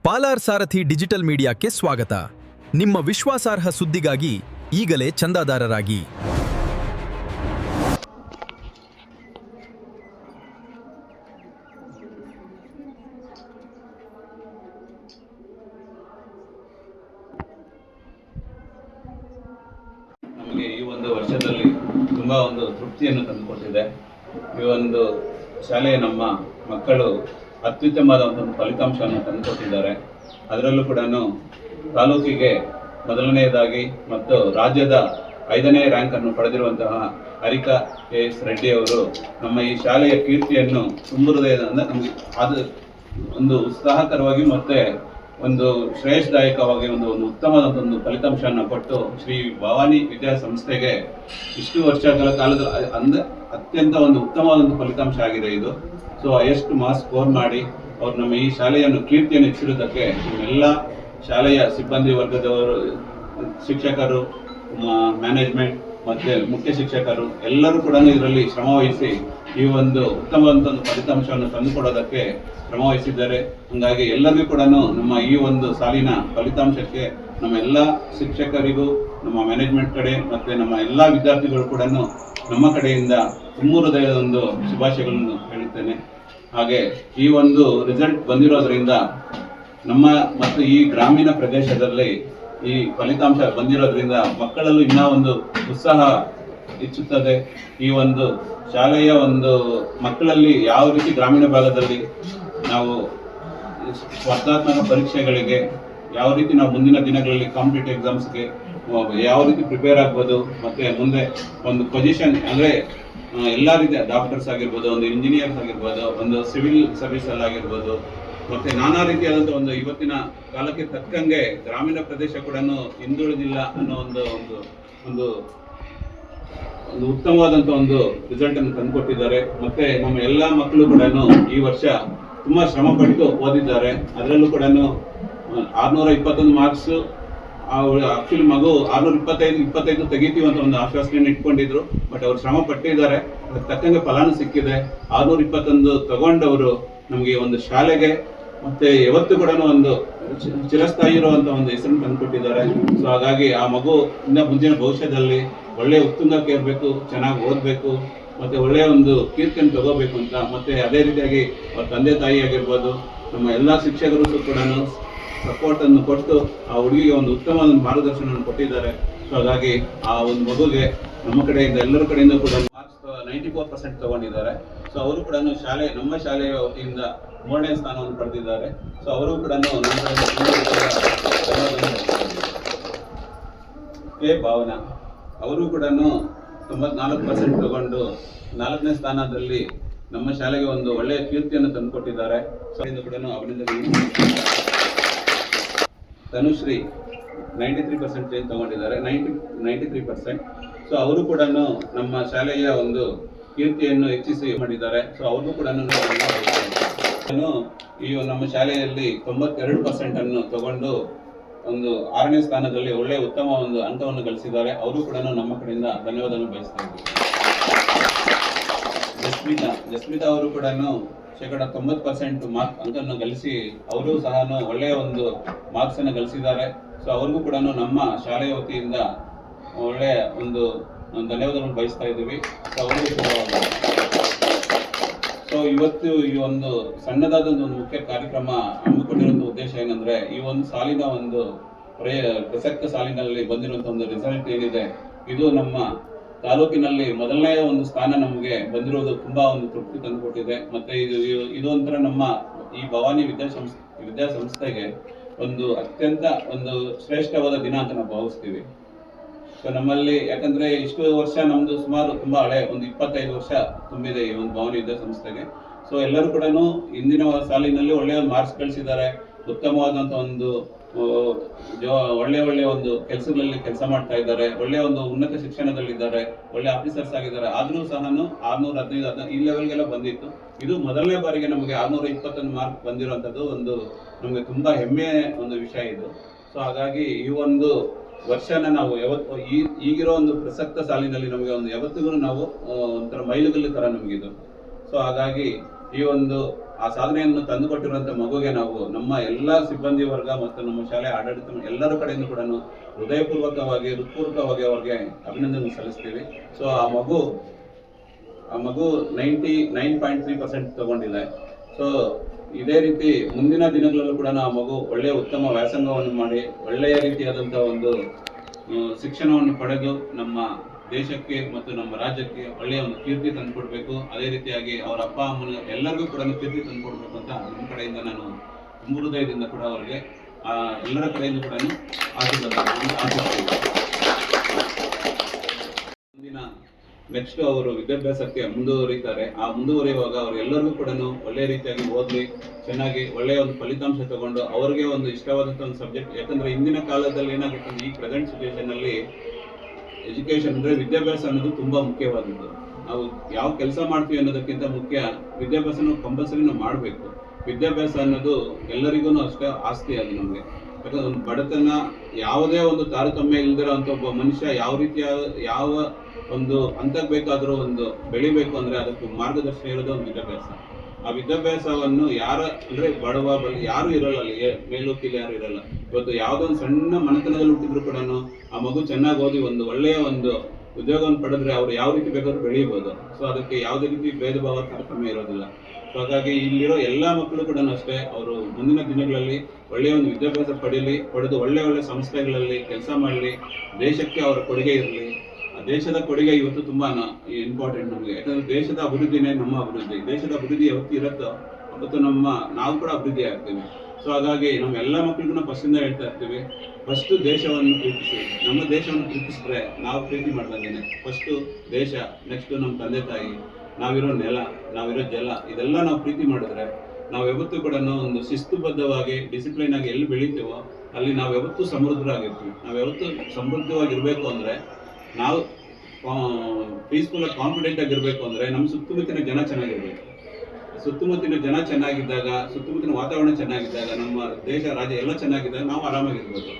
ಪಾಲಾರ್ ಸಾರಥಿ digital ಮೀಡಿಯಾಕ್ಕೆ ಸ್ವಾಗತ. ನಿಮ್ಮ ವಿಶ್ವಾಸಾರ್ಹ ಸುದ್ದಿಗಾಗಿ ಈಗಲೇ ಚಂದಾದಾರರಾಗಿ. ನಮಗೆ ಈ ಒಂದು ವರ್ಷದಲ್ಲಿ ತುಂಬಾ ಒಂದು ತೃಪ್ತಿಯನ್ನು ತಂದುಕೊಟ್ಟಿದೆ. ಈ ಒಂದು ಶಾಲೆಯ ನಮ್ಮ ಮಕ್ಕಳು ಅತ್ಯುತ್ತಮವಾದ ಒಂದು ಫಲಿತಾಂಶವನ್ನು ತಂದುಕೊಟ್ಟಿದ್ದಾರೆ. ಅದರಲ್ಲೂ ಕೂಡ ತಾಲೂಕಿಗೆ ಮೊದಲನೆಯದಾಗಿ ಮತ್ತು ರಾಜ್ಯದ 5ನೇ ರ್ಯಾಂಕ್ ಅನ್ನು ಪಡೆದಿರುವಂತಹ ಹರಿಕಾ ಎಸ್ ರೆಡ್ಡಿ ಅವರು ನಮ್ಮ ಈ ಶಾಲೆಯ ಕೀರ್ತಿಯನ್ನು ತುಂಬ ಹೃದಯದಿಂದ ನಮಗೆ ಅದು ಒಂದು ಉತ್ಸಾಹಕರವಾಗಿ ಮತ್ತೆ ಒಂದು ಶ್ರೇಯಸ್ದಾಯಕವಾಗಿ ಒಂದು ಉತ್ತಮವಾದ ಒಂದು ಫಲಿತಾಂಶವನ್ನು ಕೊಟ್ಟು ಶ್ರೀ ಭವಾನಿ ವಿದ್ಯಾಸಂಸ್ಥೆಗೆ ಇಷ್ಟು ವರ್ಷಗಳ ಕಾಲದ ಅತ್ಯಂತ ಒಂದು ಉತ್ತಮವಾದ ಒಂದು ಫಲಿತಾಂಶ ಆಗಿದೆ ಇದು. ಸೊ ಹೈಯೆಸ್ಟ್ ಮಾರ್ಕ್ಸ್ ಸ್ಕೋರ್ ಮಾಡಿ ಅವರು ನಮ್ಮ ಈ ಶಾಲೆಯನ್ನು ಕೀರ್ತಿಯನ್ನು ಹೆಚ್ಚಿರುವುದಕ್ಕೆ ಎಲ್ಲ ಶಾಲೆಯ ಸಿಬ್ಬಂದಿ ವರ್ಗದವರು, ಶಿಕ್ಷಕರು, ಮ್ಯಾನೇಜ್ಮೆಂಟ್ ಮತ್ತು ಮುಖ್ಯ ಶಿಕ್ಷಕರು ಎಲ್ಲರೂ ಕೂಡ ಇದರಲ್ಲಿ ಶ್ರಮವಹಿಸಿ ಈ ಒಂದು ಉತ್ತಮವಾದ ಒಂದು ಫಲಿತಾಂಶವನ್ನು ತಂದುಕೊಡೋದಕ್ಕೆ ಶ್ರಮವಹಿಸಿದ್ದಾರೆ. ಹಾಗಾಗಿ ಎಲ್ಲರಿಗೂ ಕೂಡ ನಮ್ಮ ಈ ಒಂದು ಸಾಲಿನ ಫಲಿತಾಂಶಕ್ಕೆ ನಮ್ಮ ಎಲ್ಲ ಶಿಕ್ಷಕರಿಗೂ, ನಮ್ಮ ಮ್ಯಾನೇಜ್ಮೆಂಟ್ ಕಡೆ ಮತ್ತು ನಮ್ಮ ಎಲ್ಲ ವಿದ್ಯಾರ್ಥಿಗಳು ಕೂಡ ನಮ್ಮ ಕಡೆಯಿಂದ ತುಂಬ ಹೃದಯದ ಒಂದು ಶುಭಾಶಯಗಳನ್ನು ಹೇಳುತ್ತೇನೆ. ಹಾಗೆ ಈ ಒಂದು ರಿಸಲ್ಟ್ ಬಂದಿರೋದ್ರಿಂದ ನಮ್ಮ ಮತ್ತು ಈ ಗ್ರಾಮೀಣ ಪ್ರದೇಶದಲ್ಲಿ ಈ ಫಲಿತಾಂಶ ಬಂದಿರೋದ್ರಿಂದ ಮಕ್ಕಳಲ್ಲೂ ಇನ್ನೂ ಒಂದು ಉತ್ಸಾಹ ಹೆಚ್ಚುತ್ತದೆ. ಈ ಒಂದು ಶಾಲೆಯ ಒಂದು ಮಕ್ಕಳಲ್ಲಿ ಯಾವ ರೀತಿ ಗ್ರಾಮೀಣ ಭಾಗದಲ್ಲಿ ನಾವು ಸ್ಪರ್ಧಾತ್ಮಕ ಪರೀಕ್ಷೆಗಳಿಗೆ ಯಾವ ರೀತಿ ನಾವು ಮುಂದಿನ ದಿನಗಳಲ್ಲಿ ಕಾಂಪಿಟೇಟಿವ್ ಎಕ್ಸಾಮ್ಸ್ಗೆ ಯಾವ ರೀತಿ ಪ್ರಿಪೇರ್ ಆಗ್ಬೋದು, ಮತ್ತು ಮುಂದೆ ಒಂದು ಪೊಸಿಷನ್ ಅಂದರೆ ಎಲ್ಲ ರೀತಿಯ ಡಾಕ್ಟರ್ಸ್ ಆಗಿರ್ಬೋದು, ಒಂದು ಇಂಜಿನಿಯರ್ಸ್ ಆಗಿರ್ಬೋದು, ಒಂದು ಸಿವಿಲ್ ಸರ್ವಿಸಲ್ಲಿ ಆಗಿರ್ಬೋದು, ಮತ್ತು ನಾನಾ ರೀತಿಯಾದಂಥ ಒಂದು ಇವತ್ತಿನ ಕಾಲಕ್ಕೆ ತಕ್ಕಂಗೆ ಗ್ರಾಮೀಣ ಪ್ರದೇಶ ಕೂಡ ಹಿಂದುಳಿದಿಲ್ಲ ಅನ್ನೋ ಒಂದು ಒಂದು ಒಂದು ಉತ್ತಮವಾದಂಥ ಒಂದು ರಿಸಲ್ಟನ್ನು ತಂದುಕೊಟ್ಟಿದ್ದಾರೆ. ಮತ್ತು ನಮ್ಮ ಎಲ್ಲ ಮಕ್ಕಳು ಕೂಡ ಈ ವರ್ಷ ತುಂಬ ಶ್ರಮಪಟ್ಟು ಓದಿದ್ದಾರೆ. ಅದರಲ್ಲೂ ಕೂಡ 621 ಮಾರ್ಕ್ಸು ಆಕ್ಚುಲಿ ಮಗು 625 ತೆಗಿತೀವಿ ಅಂತ ಒಂದು ಆಶ್ವಾಸನೆಯನ್ನು ಇಟ್ಕೊಂಡಿದ್ರು. ಬಟ್ ಅವ್ರು ಶ್ರಮ ಪಟ್ಟಿದ್ದಾರೆ, ಅದಕ್ಕೆ ತಕ್ಕಂಗೆ ಫಲಾನು ಸಿಕ್ಕಿದೆ. 621 ತಗೊಂಡವರು ನಮಗೆ ಒಂದು ಶಾಲೆಗೆ ಮತ್ತೆ ಯಾವತ್ತೂ ಕೂಡ ಒಂದು ಚಿರಸ್ಥಾಯಿ ಇರುವಂತ ಒಂದು ಹೆಸರನ್ನು ತಂದುಕೊಟ್ಟಿದ್ದಾರೆ. ಸೊ ಹಾಗಾಗಿ ಆ ಮಗು ಇನ್ನ ಮುಂದಿನ ಭವಿಷ್ಯದಲ್ಲಿ ಒಳ್ಳೆಯ ಉತ್ತುಂಗಕ್ಕೆ ಇರಬೇಕು, ಚೆನ್ನಾಗಿ ಓದಬೇಕು, ಮತ್ತೆ ಒಳ್ಳೆಯ ಒಂದು ಕೀರ್ತಿಯನ್ನು ತಗೋಬೇಕು ಅಂತ, ಮತ್ತೆ ಅದೇ ರೀತಿಯಾಗಿ ಅವ್ರ ತಂದೆ ತಾಯಿ ಆಗಿರ್ಬೋದು, ನಮ್ಮ ಎಲ್ಲ ಶಿಕ್ಷಕರು ಕೂಡ ಸಪೋರ್ಟ್ ಅನ್ನು ಕೊಟ್ಟು ಆ ಹುಡುಗಿಗೆ ಒಂದು ಉತ್ತಮವಾದ ಮಾರ್ಗದರ್ಶನವನ್ನು ಕೊಟ್ಟಿದ್ದಾರೆ. ಸೊ ಹಾಗಾಗಿ ಆ ಒಂದು ಮಗುಗೆ ನಮ್ಮ ಕಡೆಯಿಂದ ಎಲ್ಲರ ಕಡೆಯಿಂದ ಕೂಡ ಮಾರ್ಕ್ಸ್ 94% ತಗೊಂಡಿದ್ದಾರೆ. ಸೊ ಅವರು ಕೂಡ ನಮ್ಮ ಶಾಲೆಯ ವತಿಯಿಂದ 3ನೇ ಸ್ಥಾನವನ್ನು ಪಡೆದಿದ್ದಾರೆ. ಸೊ ಅವರು ಕೂಡ ಭಾವನಾ ಅವರು ಕೂಡ 94% ತಗೊಂಡು 4ನೇ ಸ್ಥಾನದಲ್ಲಿ ನಮ್ಮ ಶಾಲೆಗೆ ಒಂದು ಒಳ್ಳೆಯ ಕೀರ್ತಿಯನ್ನು ತಂದುಕೊಟ್ಟಿದ್ದಾರೆ. ಸೊ ಇದರಿಂದ ಕೂಡ ಅಭಿನಂದನೆ. ತನುಶ್ರೀ 93% ತಗೊಂಡಿದ್ದಾರೆ, 93%. ಸೊ ಅವರು ಕೂಡ ನಮ್ಮ ಶಾಲೆಯ ಒಂದು ಕೀರ್ತಿಯನ್ನು ಹೆಚ್ಚಿಸಿ ಮಾಡಿದ್ದಾರೆ. ಸೊ ಅವರು ಕೂಡ ಈ ನಮ್ಮ ಶಾಲೆಯಲ್ಲಿ 92% ಅನ್ನು ತಗೊಂಡು ಒಂದು 6ನೇ ಸ್ಥಾನದಲ್ಲಿ ಒಳ್ಳೆಯ ಉತ್ತಮ ಒಂದು ಅಂಕವನ್ನು ಗಳಿಸಿದ್ದಾರೆ. ಅವರು ಕೂಡ ನಮ್ಮ ಕಡೆಯಿಂದ ಧನ್ಯವಾದವನ್ನು ಬಯಸ್ತಾ ಇದ್ದೀವಿ. ಜಸ್ಮಿತಾ ಅವರು ಕೂಡ 90% ಮಾರ್ಕ್ ಅಂಕನ್ನು ಗಳಿಸಿ ಅವರು ಸಹ ಒಳ್ಳೆಯ ಒಂದು ಮಾರ್ಕ್ಸ್ ಅನ್ನು ಗಳಿಸಿದ್ದಾರೆ. ಸೊ ಅವ್ರಿಗೂ ಕೂಡ ನಮ್ಮ ಶಾಲೆಯ ವತಿಯಿಂದ ಒಳ್ಳೆಯ ಒಂದು ಧನ್ಯವಾದವನ್ನು ಬಯಸ್ತಾ ಇದ್ದೀವಿ. ಸೊ ಅವರಿಗೂ ಸೊ ಇವತ್ತು ಈ ಒಂದು ಸಣ್ಣದಾದ ಒಂದು ಮುಖ್ಯ ಕಾರ್ಯಕ್ರಮ ಹಮ್ಮಿಕೊಂಡಿರುವಂಥ ಉದ್ದೇಶ ಏನಂದ್ರೆ, ಈ ಒಂದು ಸಾಲಿನ ಒಂದು ಪ್ರಸಕ್ತ ಸಾಲಿನಲ್ಲಿ ಬಂದಿರುವಂಥ ಒಂದು ರಿಸಲ್ಟ್ ಏನಿದೆ, ಇದು ನಮ್ಮ ತಾಲೂಕಿನಲ್ಲಿ ಮೊದಲನೇ ಒಂದು ಸ್ಥಾನ ನಮಗೆ ಬಂದಿರುವುದು ತುಂಬಾ ಒಂದು ತೃಪ್ತಿ ತಂದುಕೊಟ್ಟಿದೆ. ಮತ್ತೆ ಇದು ಒಂಥರ ನಮ್ಮ ಈ ಭವಾನಿ ವಿದ್ಯಾಸಂಸ್ಥೆಗೆ ಒಂದು ಅತ್ಯಂತ ಒಂದು ಶ್ರೇಷ್ಠವಾದ ದಿನ ಅಂತ ನಾವು ಭಾವಿಸ್ತೀವಿ. ಸೊ ನಮ್ಮಲ್ಲಿ ಯಾಕಂದ್ರೆ ಇಷ್ಟು ವರ್ಷ ನಮ್ದು ಸುಮಾರು ತುಂಬಾ ಹಳೆ ಒಂದು 25 ವರ್ಷ ತುಂಬಿದೆ ಈ ಒಂದು ಭವಾನಿ ವಿದ್ಯಾಸಂಸ್ಥೆಗೆ. ಸೊ ಎಲ್ಲರೂ ಕೂಡ ಇಂದಿನ ಸಾಲಿನಲ್ಲಿ ಒಳ್ಳೆಯ ಮಾರ್ಕ್ಸ್ ಗಳಿಸಿದ್ದಾರೆ, ಉತ್ತಮವಾದಂತ ಒಂದು ಒಳ್ಳೆಯ ಒಂದು ಕೆಲಸಗಳಲ್ಲಿ ಕೆಲಸ ಮಾಡ್ತಾ ಇದ್ದಾರೆ, ಒಳ್ಳೆಯ ಒಂದು ಉನ್ನತ ಶಿಕ್ಷಣದಲ್ಲಿದ್ದಾರೆ, ಒಳ್ಳೆ ಆಫೀಸರ್ಸ್ ಆಗಿದ್ದಾರೆ. ಆದ್ರೂ ಸಹ 615 ಈ ಲೆವೆಲ್ಗೆಲ್ಲ ಬಂದಿತ್ತು. ಇದು ಮೊದಲನೇ ಬಾರಿಗೆ ನಮಗೆ 621 ಮಾರ್ಕ್ ಬಂದಿರುವಂತದ್ದು ಒಂದು ನಮಗೆ ತುಂಬಾ ಹೆಮ್ಮೆಯ ಒಂದು ವಿಷಯ ಇದು. ಸೊ ಹಾಗಾಗಿ ಈ ಒಂದು ವರ್ಷನ ನಾವು ಯಾವತ್ತು ಈಗಿರೋ ಒಂದು ಪ್ರಸಕ್ತ ಸಾಲಿನಲ್ಲಿ ನಮಗೆ ಒಂದು ಯಾವತ್ತಿಗೂ ನಾವು ಒಂಥರ ಮೈಲುಗಲ್ಲು ತರ ನಮಗಿದು. ಸೊ ಹಾಗಾಗಿ ಈ ಒಂದು ಆ ಸಾಧನೆಯನ್ನು ತಂದುಕೊಟ್ಟಿರುವಂಥ ಮಗುಗೆ ನಾವು ನಮ್ಮ ಎಲ್ಲ ಸಿಬ್ಬಂದಿ ವರ್ಗ ಮತ್ತು ನಮ್ಮ ಶಾಲೆ ಆಡಳಿತ ಎಲ್ಲರ ಕಡೆಯಿಂದ ಕೂಡ ಹೃದಯಪೂರ್ವಕವಾಗಿ ಹೃತ್ಪೂರ್ವಕವಾಗಿ ಅವ್ರಿಗೆ ಅಭಿನಂದನೆ ಸಲ್ಲಿಸ್ತೀವಿ. ಸೊ ಆ ಮಗು 99.3% ತಗೊಂಡಿದೆ. ಸೊ ಇದೇ ರೀತಿ ಮುಂದಿನ ದಿನಗಳಲ್ಲೂ ಕೂಡ ಆ ಮಗು ಒಳ್ಳೆಯ ಉತ್ತಮ ವ್ಯಾಸಂಗವನ್ನು ಮಾಡಿ ಒಳ್ಳೆಯ ರೀತಿಯಾದಂಥ ಒಂದು ಶಿಕ್ಷಣವನ್ನು ಪಡೆದು ನಮ್ಮ ದೇಶಕ್ಕೆ ಮತ್ತು ನಮ್ಮ ರಾಜ್ಯಕ್ಕೆ ಒಳ್ಳೆಯ ಒಂದು ಕೀರ್ತಿ ತಂದುಕೊಡ್ಬೇಕು. ಅದೇ ರೀತಿಯಾಗಿ ಅವರ ಅಪ್ಪ ಅಮ್ಮನ ಎಲ್ಲರಿಗೂ ಕೂಡ ಕೀರ್ತಿ ತಂದುಕೊಡ್ಬೇಕು ಅಂತ ನಮ್ಮ ಕಡೆಯಿಂದ ನಾನು ತುಂಬ ಹೃದಯದಿಂದ ಕೂಡ ಅವರಿಗೆ ಎಲ್ಲರ ಕಡೆಯಿಂದ ಕೂಡ ಆಶಿಸ್ತೀನಿ. ಮುಂದಿನ ನೆಕ್ಸ್ಟ್ ಅವರು ವಿದ್ಯಾಭ್ಯಾಸಕ್ಕೆ ಮುಂದುವರಿತಾರೆ. ಆ ಮುಂದುವರಿಯುವಾಗ ಅವರು ಎಲ್ಲರಿಗೂ ಕೂಡ ಒಳ್ಳೆಯ ರೀತಿಯಾಗಿ ಓದಿ ಚೆನ್ನಾಗಿ ಒಳ್ಳೆಯ ಒಂದು ಫಲಿತಾಂಶ ತಗೊಂಡು ಅವರಿಗೆ ಒಂದು ಇಷ್ಟವಾದಂಥ ಒಂದು ಸಬ್ಜೆಕ್ಟ್, ಯಾಕಂದ್ರೆ ಇಂದಿನ ಕಾಲದಲ್ಲಿ ಏನಾಗುತ್ತೆ ಈ ಪ್ರೆಸೆಂಟ್ ಸಿಚುವೇಶನ್ ಅಲ್ಲಿ ಎಜುಕೇಶನ್ ಅಂದ್ರೆ ವಿದ್ಯಾಭ್ಯಾಸ ಅನ್ನೋದು ತುಂಬಾ ಮುಖ್ಯವಾದದ್ದು. ನಾವು ಯಾವ ಕೆಲಸ ಮಾಡ್ತೀವಿ ಅನ್ನೋದಕ್ಕಿಂತ ಮುಖ್ಯ ವಿದ್ಯಾಭ್ಯಾಸನ ಕಂಪಲ್ಸರಿ ನಾವು ಮಾಡಬೇಕು. ವಿದ್ಯಾಭ್ಯಾಸ ಅನ್ನೋದು ಎಲ್ಲರಿಗೂ ಅಷ್ಟೇ ಆಸ್ತಿ ಅದು ನಮಗೆ. ಯಾಕಂದ್ರೆ ಒಂದು ಬಡತನ ಯಾವುದೇ ಒಂದು ತಾರತಮ್ಯ ಇಲ್ದಿರೋ ಅಂತ ಒಬ್ಬ ಮನುಷ್ಯ ಯಾವ ರೀತಿಯ ಯಾವ ಒಂದು ಹಂತಕ್ಕೆ ಬೇಕಾದರೂ ಒಂದು ಬೆಳಿಬೇಕು ಅಂದ್ರೆ ಅದಕ್ಕೆ ಮಾರ್ಗದರ್ಶನ ಇರೋದು ಒಂದು ವಿದ್ಯಾಭ್ಯಾಸ. ಆ ವಿದ್ಯಾಭ್ಯಾಸವನ್ನು ಅಂದ್ರೆ ಬಡವ ಯಾರು ಇರಲ್ಲ, ಅಲ್ಲಿ ಮೇಲು ಕೀಳು ಯಾರು ಇರಲ್ಲ. ಇವತ್ತು ಯಾವುದೋ ಒಂದು ಸಣ್ಣ ಮನೆತನದಲ್ಲಿ ಹುಟ್ಟಿದ್ರು ಕೂಡ ಆ ಮಗು ಚೆನ್ನಾಗಿ ಓದಿ ಒಂದು ಒಳ್ಳೆಯ ಒಂದು ಉದ್ಯೋಗವನ್ನು ಪಡೆದ್ರೆ ಅವ್ರು ಯಾವ ರೀತಿ ಬೇಕಾದ್ರೂ ಬೆಳೀಬಹುದು. ಸೊ ಅದಕ್ಕೆ ಯಾವುದೇ ರೀತಿ ಭೇದ ಭಾವ ತಾರತಮ್ಯ ಇರೋದಿಲ್ಲ. ಸೊ ಹಾಗಾಗಿ ಇಲ್ಲಿರೋ ಎಲ್ಲಾ ಮಕ್ಕಳು ಕೂಡ ಅಷ್ಟೇ ಅವರು ಮುಂದಿನ ದಿನಗಳಲ್ಲಿ ಒಳ್ಳೆಯ ಒಂದು ವಿದ್ಯಾಭ್ಯಾಸ ಪಡೆದು ಒಳ್ಳೆ ಸಂಸ್ಥೆಗಳಲ್ಲಿ ಕೆಲಸ ಮಾಡಲಿ, ದೇಶಕ್ಕೆ ಅವರ ಕೊಡುಗೆ ಇರಲಿ. ದೇಶದ ಕೊಡುಗೆ ಇವತ್ತು ತುಂಬಾ ಇಂಪಾರ್ಟೆಂಟ್ ನಮಗೆ. ಯಾಕಂದ್ರೆ ದೇಶದ ಅಭಿವೃದ್ಧಿನೇ ನಮ್ಮ ಅಭಿವೃದ್ಧಿ. ದೇಶದ ಅಭಿವೃದ್ಧಿ ಯಾವತ್ತು ಇರುತ್ತೋ ಅವತ್ತು ನಾವು ಕೂಡ ಅಭಿವೃದ್ಧಿ ಆಗ್ತೀವಿ. ಸೊ ಹಾಗಾಗಿ ನಮ್ಮ ಎಲ್ಲ ಮಕ್ಕಳಿಗೂ ಫಸ್ಟಿಂದ ಹೇಳ್ತಾ ಇರ್ತೀವಿ, ಫಸ್ಟ್ ದೇಶವನ್ನು ಪ್ರೀತಿಸಿ. ನಮ್ಮ ದೇಶವನ್ನು ಪ್ರೀತಿಸಿದ್ರೆ ನಾವು ಪ್ರೀತಿ ಮಾಡ್ದಂಗೆನೆ ಫಸ್ಟು ದೇಶ, ನೆಕ್ಸ್ಟ್ ನಮ್ಮ ತಂದೆ ತಾಯಿ, ನಾವಿರೋ ನೆಲ, ನಾವಿರೋ ಜಲ, ಇದೆಲ್ಲ ನಾವು ಪ್ರೀತಿ ಮಾಡಿದ್ರೆ ನಾವು ಯಾವತ್ತೂ ಕೂಡ ಒಂದು ಶಿಸ್ತುಬದ್ಧವಾಗಿ ಡಿಸಿಪ್ಲೈನ್ ಆಗಿ ಎಲ್ಲಿ ಬೆಳಿತೀವೋ ಅಲ್ಲಿ ನಾವು ಯಾವತ್ತೂ ಸಮೃದ್ಧರಾಗಿರ್ತೀವಿ. ನಾವು ಯಾವತ್ತೂ ಸಮೃದ್ಧವಾಗಿರ್ಬೇಕು ಅಂದ್ರೆ ನಾವು ಪೀಸ್ಫುಲ್ ಆಗಿ ಕಾನ್ಫಿಡೆಂಟ್ ಆಗಿರ್ಬೇಕು ಅಂದ್ರೆ ನಮ್ಮ ಸುತ್ತಮುತ್ತಿನ ಜನ ಚೆನ್ನಾಗಿರ್ಬೇಕು. ಸುತ್ತಮುತ್ತಿನ ಜನ ಚೆನ್ನಾಗಿದ್ದಾಗ, ಸುತ್ತಮುತ್ತಿನ ವಾತಾವರಣ ಚೆನ್ನಾಗಿದ್ದಾಗ, ನಮ್ಮ ದೇಶ ರಾಜ್ಯ ಎಲ್ಲ ಚೆನ್ನಾಗಿದ್ದಾಗ ನಾವು ಆರಾಮಾಗಿರ್ಬೋದು.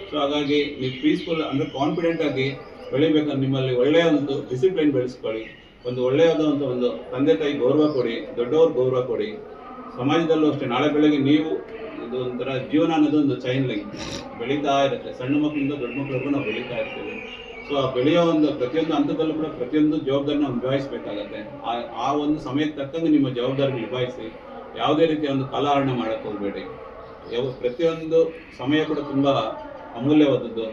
ಸೊ ಹಾಗಾಗಿ ನೀವು ಪೀಸ್ಫುಲ್ ಅಂದ್ರೆ ಕಾನ್ಫಿಡೆಂಟ್ ಆಗಿ ಬೆಳಿಬೇಕಂದ್ರೆ ನಿಮ್ಮಲ್ಲಿ ಒಳ್ಳೆಯ ಒಂದು ಡಿಸಿಪ್ಲೈನ್ ಬೆಳೆಸ್ಕೊಳ್ಳಿ. ಒಂದು ಒಳ್ಳೆಯದಾದಂಥ ಒಂದು ತಂದೆ ತಾಯಿ ಗೌರವ ಕೊಡಿ, ದೊಡ್ಡವ್ರ ಗೌರವ ಕೊಡಿ. ಸಮಾಜದಲ್ಲೂ ಅಷ್ಟೇ ನಾಳೆ ಬೆಳಗ್ಗೆ ನೀವು ಇದು ಒಂಥರ ಜೀವನ ಅನ್ನೋದು ಒಂದು ಚೈನ್ ಲಿಂಕ್ ಬೆಳೀತಾ ಇರುತ್ತೆ. ಸಣ್ಣ ಮಕ್ಕಳಿಂದ ದೊಡ್ಡ ಮಕ್ಕಳಿಗೂ ನಾವು ಬೆಳೀತಾ ಇರ್ತೀವಿ. ಸೊ ಆ ಬೆಳೆಯೋ ಒಂದು ಪ್ರತಿಯೊಂದು ಹಂತದಲ್ಲೂ ಕೂಡ ಪ್ರತಿಯೊಂದು ಜವಾಬ್ದಾರಿ ನಾವು ನಿಭಾಯಿಸಬೇಕಾಗತ್ತೆ. ಆ ಒಂದು ಸಮಯಕ್ಕೆ ತಕ್ಕಂಗೆ ನಿಮ್ಮ ಜವಾಬ್ದಾರಿ ನಿಭಾಯಿಸಿ. ಯಾವುದೇ ರೀತಿಯ ಒಂದು ಕಾಲಹರಣ ಮಾಡಕ್ಕೆ ಹೋಗಬೇಡಿ. ಪ್ರತಿಯೊಂದು ಸಮಯ ಕೂಡ ತುಂಬಾ ಅಮೂಲ್ಯವಾದದ್ದು.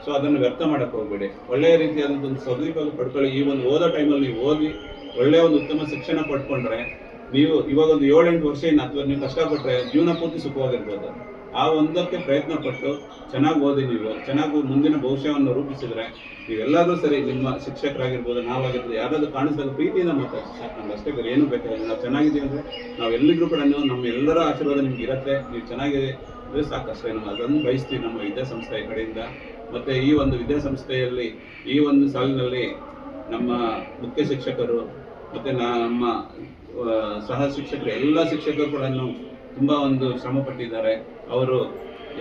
ಸೊ ಅದನ್ನು ವ್ಯರ್ಥ ಮಾಡಕ್ಕೆ ಹೋಗಬೇಡಿ. ಒಳ್ಳೆಯ ರೀತಿಯಾದಂಥ ಒಂದು ಸದುಪಯೋಗ ಪಡ್ಕೊಳ್ಳಿ. ಈ ಒಂದು ಓದೋ ಟೈಮಲ್ಲಿ ನೀವು ಓದಿ ಒಳ್ಳೆಯ ಒಂದು ಉತ್ತಮ ಶಿಕ್ಷಣ ಪಡ್ಕೊಂಡ್ರೆ ನೀವು ಇವಾಗ ಒಂದು 7-8 ವರ್ಷ ಅಥವಾ ನೀವು ಕಷ್ಟಪಟ್ಟರೆ ಜೀವನ ಪೂರ್ತಿ ಸುಖವಾಗಿರ್ಬೋದು. ಆ ಒಂದಕ್ಕೆ ಪ್ರಯತ್ನ ಪಟ್ಟು ಚೆನ್ನಾಗಿ ಓದಿ ನೀವು ಚೆನ್ನಾಗಿ ಮುಂದಿನ ಭವಿಷ್ಯವನ್ನು ರೂಪಿಸಿದ್ರೆ ನೀವೆಲ್ಲರೂ ಸರಿ, ನಿಮ್ಮ ಶಿಕ್ಷಕರಾಗಿರ್ಬೋದು, ನಾವಾಗಿರ್ಬೋದು, ಯಾರಾದ್ರೂ ಕಾಣಿಸಿದಾಗ ಪ್ರೀತಿಯಿಂದ ಮಾತಾಡಿ ಸಾಕು. ನಮ್ಗೆ ಅಷ್ಟೇ ಬೇರೆ ಏನು ಬೇಕಾಗಿಲ್ಲ. ನಾವು ಚೆನ್ನಾಗಿದ್ದೀವಿ ಅಂದರೆ ನಾವೆಲ್ಲರಿಗೂ ಕೂಡ ನಮ್ಮ ಎಲ್ಲರ ಆಶೀರ್ವಾದ ನಿಮ್ಗೆ ಇರುತ್ತೆ. ನೀವು ಚೆನ್ನಾಗಿದೆ ಅಂದರೆ ಸಾಕಷ್ಟೇ. ನಾವು ಅದನ್ನು ಬಯಸ್ತೀವಿ ನಮ್ಮ ವಿದ್ಯಾಸಂಸ್ಥೆಯ ಕಡೆಯಿಂದ. ಮತ್ತು ಈ ಒಂದು ವಿದ್ಯಾಸಂಸ್ಥೆಯಲ್ಲಿ ಈ ಒಂದು ಸಾಲಿನಲ್ಲಿ ನಮ್ಮ ಮುಖ್ಯ ಶಿಕ್ಷಕರು ಮತ್ತು ನಮ್ಮ ಸಹ ಶಿಕ್ಷಕರು ಎಲ್ಲ ಶಿಕ್ಷಕರು ಕೂಡ ತುಂಬ ಒಂದು ಶ್ರಮ ಪಟ್ಟಿದ್ದಾರೆ. ಅವರು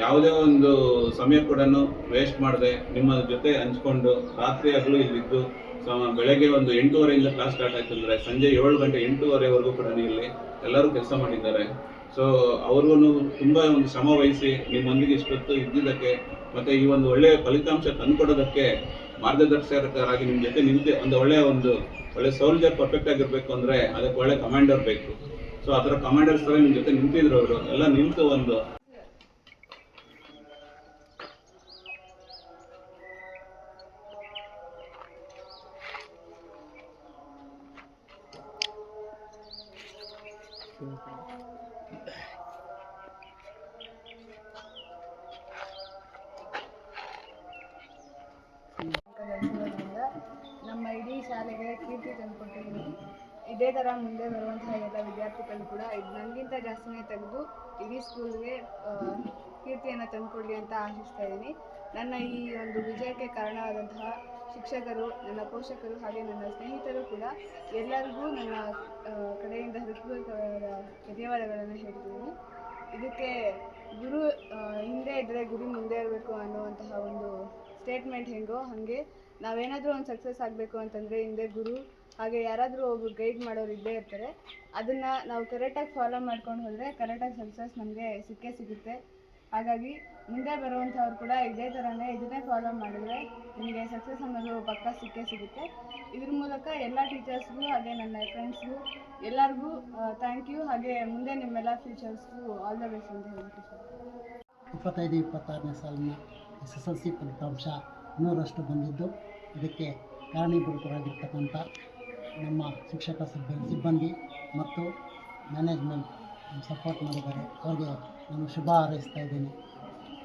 ಯಾವುದೇ ಒಂದು ಸಮಯ ಕೂಡ ವೇಸ್ಟ್ ಮಾಡದೆ ನಿಮ್ಮ ಜೊತೆ ಹಂಚ್ಕೊಂಡು ರಾತ್ರಿ ಹಗಲು ಇಲ್ಲಿದ್ದು ಬೆಳಗ್ಗೆ ಒಂದು 8:30 ಕ್ಲಾಸ್ ಸ್ಟಾರ್ಟ್ ಆಯ್ತು ಅಂದರೆ ಸಂಜೆ 7 ಗಂಟೆ 8:30ವರೆಗೂ ಕೂಡ ಇಲ್ಲಿ ಎಲ್ಲರೂ ಕೆಲಸ ಮಾಡಿದ್ದಾರೆ. ಸೊ ಅವ್ರಿಗೂ ತುಂಬ ಒಂದು ಶ್ರಮ ವಹಿಸಿ ನಿಮ್ಮೊಂದಿಗೆ ಇಷ್ಟೊತ್ತು ಇದ್ದಿದ್ದಕ್ಕೆ ಮತ್ತು ಈ ಒಂದು ಒಳ್ಳೆಯ ಫಲಿತಾಂಶ ತಂದುಕೊಡೋದಕ್ಕೆ ಮಾರ್ಗದರ್ಶಕರಾಗಿ ನಿಮ್ಮ ಜೊತೆ ನಿಂತು ಒಂದು ಒಳ್ಳೆ ಸೋಲ್ಜರ್ ಪರ್ಫೆಕ್ಟ್ ಆಗಿರಬೇಕು ಅಂದರೆ ಅದಕ್ಕೆ ಒಳ್ಳೆ ಕಮಾಂಡರ್ ಬೇಕು. ಸೊ ಅದರ ಕಮಾಂಡರ್ಸ್ ಥರ ನಿಮ್ಮ ಜೊತೆ ನಿಂತಿದ್ರು ಅವರು ಎಲ್ಲ ನಿಂತು ಒಂದು ನಮ್ಮ ಇಡೀ ಶಾಲೆಗೆ ಕೀರ್ತಿ ತಂದುಕೊಟ್ಟಿದ್ದೀನಿ. ಇದೇ ಥರ ಮುಂದೆ ಬರುವಂತಹ ಎಲ್ಲ ವಿದ್ಯಾರ್ಥಿಗಳು ಕೂಡ ಇದು ನನಗಿಂತ ಜಾಸ್ತಿನೇ ತೆಗೆದು ಇಡೀ ಸ್ಕೂಲ್ಗೆ ಕೀರ್ತಿಯನ್ನು ತಂದುಕೊಡ್ಲಿ ಅಂತ ಆಶಿಸ್ತಾ ಇದ್ದೀನಿ. ನನ್ನ ಈ ಒಂದು ವಿಜಯಕ್ಕೆ ಕಾರಣವಾದಂತಹ ಶಿಕ್ಷಕರು, ನನ್ನ ಪೋಷಕರು ಹಾಗೆ ನನ್ನ ಸ್ನೇಹಿತರು ಕೂಡ ಎಲ್ಲರಿಗೂ ನನ್ನ ಕಡೆಯಿಂದ ಹೃತ್ಪೂರ್ವಕವಾದ ಧನ್ಯವಾದಗಳನ್ನು ಹೇಳ್ತಿದ್ದೀನಿ. ಇದಕ್ಕೆ ಗುರು ಹಿಂದೆ ಇದ್ದರೆ ಗುರು ಮುಂದೆ ಇರಬೇಕು ಅನ್ನುವಂತಹ ಒಂದು ಸ್ಟೇಟ್ಮೆಂಟ್ ಹೆಂಗೋ ಹಾಗೆ ನಾವೇನಾದರೂ ಒಂದು ಸಕ್ಸಸ್ ಆಗಬೇಕು ಅಂತಂದರೆ ಹಿಂದೆ ಗುರು ಹಾಗೆ ಯಾರಾದರೂ ಒಬ್ರು ಗೈಡ್ ಮಾಡೋರು ಇದ್ದೇ ಇರ್ತಾರೆ. ಅದನ್ನು ನಾವು ಕರೆಕ್ಟಾಗಿ ಫಾಲೋ ಮಾಡ್ಕೊಂಡು ಹೋದರೆ ಕರೆಕ್ಟಾಗಿ ಸಕ್ಸಸ್ ನಮಗೆ ಸಿಕ್ಕೇ ಸಿಗುತ್ತೆ. ಹಾಗಾಗಿ ಮುಂದೆ ಬರುವಂಥವ್ರು ಕೂಡ ಇದೇ ಥರನೇ ಇದನ್ನೇ ಫಾಲೋ ಮಾಡಿದ್ರೆ ನಿಮಗೆ ಸಕ್ಸಸ್ ಅನ್ನೋದು ಪಕ್ಕ ಸಿಕ್ಕೇ ಸಿಗುತ್ತೆ. ಇದ್ರ ಮೂಲಕ ಎಲ್ಲ ಟೀಚರ್ಸ್ಗೂ ಹಾಗೆ ನನ್ನ ಫ್ರೆಂಡ್ಸ್ಗೂ ಎಲ್ಲರಿಗೂ ಥ್ಯಾಂಕ್ ಯು. ಹಾಗೆ ಮುಂದೆ ನಿಮ್ಮೆಲ್ಲ ಫ್ಯೂಚರ್ಸ್ಗೂ ಆಲ್ ದ ಬೆಸ್ಟ್ ಅಂತ ಹೇಳಕ್ಕೆ ಇಷ್ಟ. 25-26ನೇ ಸಾಲಿನ SSLC ಫಲಿತಾಂಶ 100ರಷ್ಟು ಬಂದಿದ್ದು, ಇದಕ್ಕೆ ಕಾರಣೀಭೂತರಾಗಿರ್ತಕ್ಕಂಥ ನಮ್ಮ ಶಿಕ್ಷಕ ಸಿಬ್ಬಂದಿ ಮತ್ತು ಮ್ಯಾನೇಜ್ಮೆಂಟ್ ಸಪೋರ್ಟ್ ಮಾಡಿದ್ದಾರೆ. ಅವರಿಗೆ ನಾನು ಶುಭ ಹಾರೈಸ್ತಾ ಇದ್ದೀನಿ.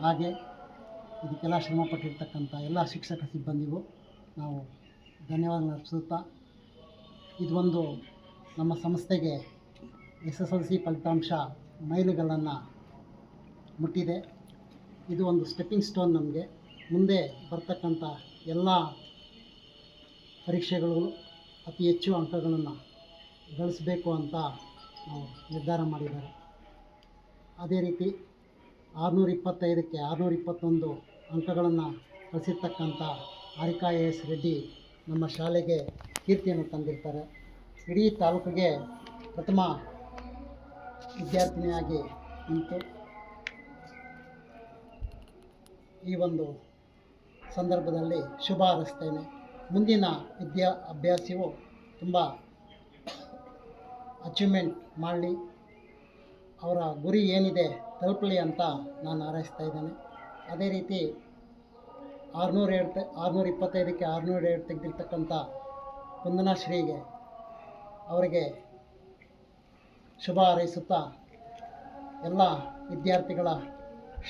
ಹಾಗೆ ಇದಕ್ಕೆಲ್ಲ ಶ್ರಮಪಟ್ಟಿರ್ತಕ್ಕಂಥ ಎಲ್ಲ ಶಿಕ್ಷಕ ಸಿಬ್ಬಂದಿಗೂ ನಾವು ಧನ್ಯವಾದ ಅರ್ಪಿಸುತ್ತಾ, ಇದೊಂದು ನಮ್ಮ ಸಂಸ್ಥೆಗೆ SSLC ಫಲಿತಾಂಶ ಮೈಲುಗಲ್ಲನ್ನು ಮುಟ್ಟಿದೆ. ಇದು ಒಂದು ಸ್ಟೆಪ್ಪಿಂಗ್ ಸ್ಟೋನ್. ನಮಗೆ ಮುಂದೆ ಬರ್ತಕ್ಕಂಥ ಎಲ್ಲ ಪರೀಕ್ಷೆಗಳು ಅತಿ ಹೆಚ್ಚು ಅಂಕಗಳನ್ನು ಗಳಿಸಬೇಕು ಅಂತ ನಾವು ನಿರ್ಧಾರ ಮಾಡಿದ್ದಾರೆ. ಅದೇ ರೀತಿ 625ಕ್ಕೆ 621 ಅಂಕಗಳನ್ನು ಗಳಿಸಿರ್ತಕ್ಕಂಥ ಹಾರಿಕಾ AS ರೆಡ್ಡಿ ನಮ್ಮ ಶಾಲೆಗೆ ಕೀರ್ತಿಯನ್ನು ತಂದಿರ್ತಾರೆ. ಇಡೀ ತಾಲೂಕಿಗೆ ಪ್ರಥಮ ವಿದ್ಯಾರ್ಥಿನಿಯಾಗಿ ನಿಂತು ಈ ಒಂದು ಸಂದರ್ಭದಲ್ಲಿ ಶುಭ ಹಾರೈಸ್ತೇನೆ. ಮುಂದಿನ ಅಭ್ಯಾಸಿಯು ತುಂಬ ಅಚೀವ್ಮೆಂಟ್ ಮಾಡಲಿ, ಅವರ ಗುರಿ ಏನಿದೆ ತಲುಪಲಿ ಅಂತ ನಾನು ಹಾರೈಸ್ತಾ ಇದ್ದೇನೆ. ಅದೇ ರೀತಿ 625ಕ್ಕೆ 607 ತೆಗೆದಿರ್ತಕ್ಕಂಥ ವಂದನಾ ಶ್ರೀಗೆ ಅವರಿಗೆ ಶುಭ ಹಾರೈಸುತ್ತಾ, ಎಲ್ಲ ವಿದ್ಯಾರ್ಥಿಗಳ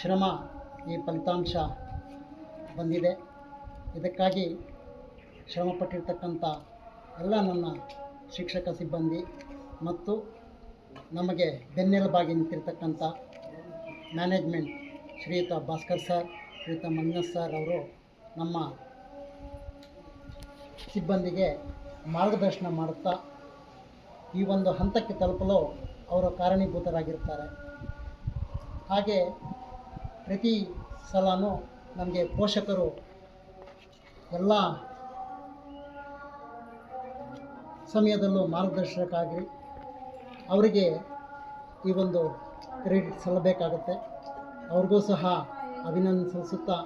ಶ್ರಮ ಈ ಫಲಿತಾಂಶ ಬಂದಿದೆ. ಇದಕ್ಕಾಗಿ ಶ್ರಮಪಟ್ಟಿರ್ತಕ್ಕಂಥ ಎಲ್ಲ ನನ್ನ ಶಿಕ್ಷಕ ಸಿಬ್ಬಂದಿ ಮತ್ತು ನಮಗೆ ಬೆನ್ನೆಲುಬಾಗಿ ನಿಂತಿರ್ತಕ್ಕಂಥ ಮ್ಯಾನೇಜ್ಮೆಂಟ್ ಶ್ರೀಯುತ ಭಾಸ್ಕರ್ ಸರ್, ಶ್ರೀಯುತ ಮಂಜುನಾಥ್ ಸರ್ ಅವರು ನಮ್ಮ ಸಿಬ್ಬಂದಿಗೆ ಮಾರ್ಗದರ್ಶನ ಮಾಡುತ್ತಾ ಈ ಒಂದು ಹಂತಕ್ಕೆ ತಲುಪಲು ಅವರು ಕಾರಣೀಭೂತರಾಗಿರ್ತಾರೆ. ಹಾಗೆ ಪ್ರತಿ ಸಲನೂ ನಮಗೆ ಪೋಷಕರು ಎಲ್ಲ ಸಮಯದಲ್ಲೂ ಮಾರ್ಗದರ್ಶನಕ್ಕಾಗಿ ಅವರಿಗೆ ಈ ಒಂದು ಕ್ರೆಡಿಟ್ ಸಲ್ಲಬೇಕಾಗುತ್ತೆ. ಅವ್ರಿಗೂ ಸಹ ಅಭಿನಂದನೆ ಸಲ್ಲಿಸುತ್ತಾ